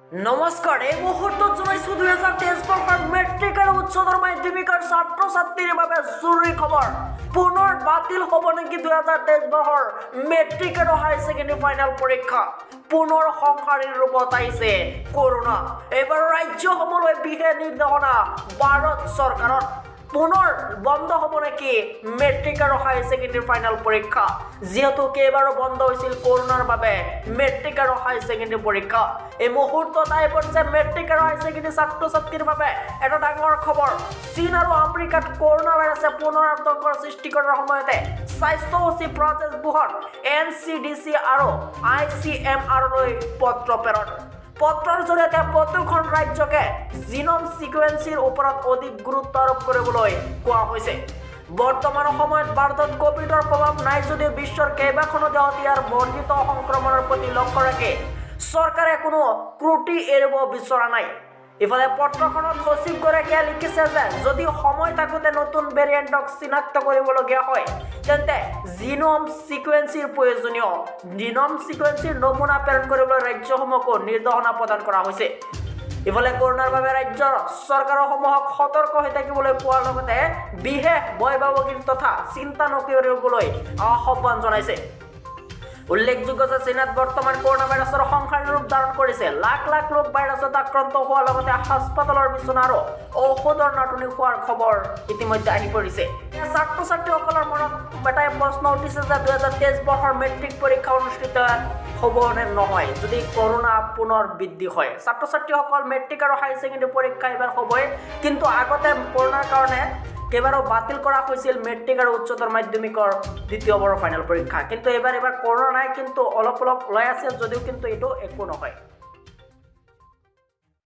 নমস্কাৰ, এই মুহূৰ্তত জনাইছো 2023 বৰ্ষৰ মেট্ৰিক আৰু উচ্চতৰ মাধ্যমিকৰ ছাত্ৰ ছাত্ৰীৰ বাবে জৰুৰী খবৰ। পুনৰ বাতিল হ'ব নেকি 2023 বৰ্ষৰ মেট্ৰিক আৰু হায়াৰ ছেকেণ্ডেৰী ফাইনেল পৰীক্ষা? পুনৰ সংসাৰীৰ ৰূপত আহিছে কৰোনা। এইবাৰ ৰাজ্যসমূহলৈ বিশেষ নিৰ্দেশনা ভাৰত চৰকাৰৰ। পুনৰ বন্ধ হ'ব নেকি মেট্ৰিক আৰু হায়াৰ ছেকেণ্ডেৰী ফাইনেল পৰীক্ষা? যেহেতু কেইবাৰো বন্ধ হৈছিল কৰোনাৰ বাবে মেট্ৰিক আৰু হায়াৰ ছেকেণ্ডেৰী পৰীক্ষা, এই মুহূৰ্তত আহি পৰিছে মেট্ৰিক আৰু হায়াৰ ছেকেণ্ডেৰী ছাত্ৰ ছাত্ৰীৰ বাবে এটা ডাঙৰ খবৰ। চীন আৰু আমেৰিকাত কৰোনা ভাইৰাছে পুনৰ আতংকৰ সৃষ্টি কৰাৰ সময়তে স্বাস্থ্য সচিব প্ৰজেশ বুহৰ NCDC আৰু ICMR-লৈ পত্ৰ প্ৰেৰণ। পত্ৰৰ জৰিয়তে প্ৰতিখন ৰাজ্যকে জিনোম সিকুৱেন্সিৰ ওপৰত অধিক গুৰুত্ব আৰোপ কৰিবলৈ কোৱা হৈছে। বৰ্তমান সময়ত ভাৰতত কোভিডৰ প্ৰভাৱ নাই যদিও বিশ্বৰ কেইবাখনো দেশত ইয়াৰ বৰ্ধিত সংক্ৰমণৰ প্ৰতি লক্ষ্য ৰাখি চৰকাৰে কোনো ত্ৰুটি এৰিব বিচৰা নাই। ইফালে পত্ৰখনত সচিবগৰাকীয়ে লিখিছে যে যদি সময় থাকোঁতে নতুন ভেৰিয়েণ্টক চিনাক্ত কৰিবলগীয়া হয় তেন্তে জিনোম সিকুৱেন্সিৰ প্ৰয়োজনীয় জিনোম সিকুৱেন্সিৰ নমুনা প্ৰেৰণ কৰিবলৈ ৰাজ্যসমূহকো নিৰ্দেশনা প্ৰদান কৰা হৈছে। ইফালে কৰোনাৰ বাবে ৰাজ্যৰ চৰকাৰসমূহক সতৰ্ক হৈ থাকিবলৈ কোৱাৰ লগতে বিশেষ ভয়াৱহী তথা চিন্তা নকৰিবলৈ আহ্বান জনাইছে। উল্লেখযোগ্য যে চীনত বৰ্তমান কৰোনা ভাইৰাছৰ সংসাৰী ৰূপ ধাৰণ কৰিছে। লাখ লাখ লোক ভাইৰাছত আক্ৰান্ত হোৱাৰ লগতে হাস্পতালৰ বিচনা আৰু ঔষধৰ নাটনি হোৱাৰ খবৰ ইতিমধ্যে আহি পৰিছে। ছাত্ৰ ছাত্ৰীসকলৰ মনত এটাই প্ৰশ্ন উঠিছে যে 2023 বৰ্ষৰ মেট্ৰিক পৰীক্ষা অনুষ্ঠিত হ'ব নে নহয় যদি কৰোনা পুনৰ বৃদ্ধি হয়। ছাত্ৰ ছাত্ৰীসকল মেট্ৰিক আৰু হায়াৰ ছেকেণ্ডেৰী পৰীক্ষা এইবাৰ হ'বই, কিন্তু আগতে কৰোনাৰ কাৰণে কেইবাৰো বাতিল কৰা হৈছিল মেট্ৰিক আৰু উচ্চতৰ মাধ্যমিকৰ দ্বিতীয় বৰ্ষৰ ফাইনেল পৰীক্ষা। কিন্তু এইবাৰ কৰোনা নাই, কিন্তু অলপ ওলাই আছে যদিও কিন্তু এইটো একো নহয়।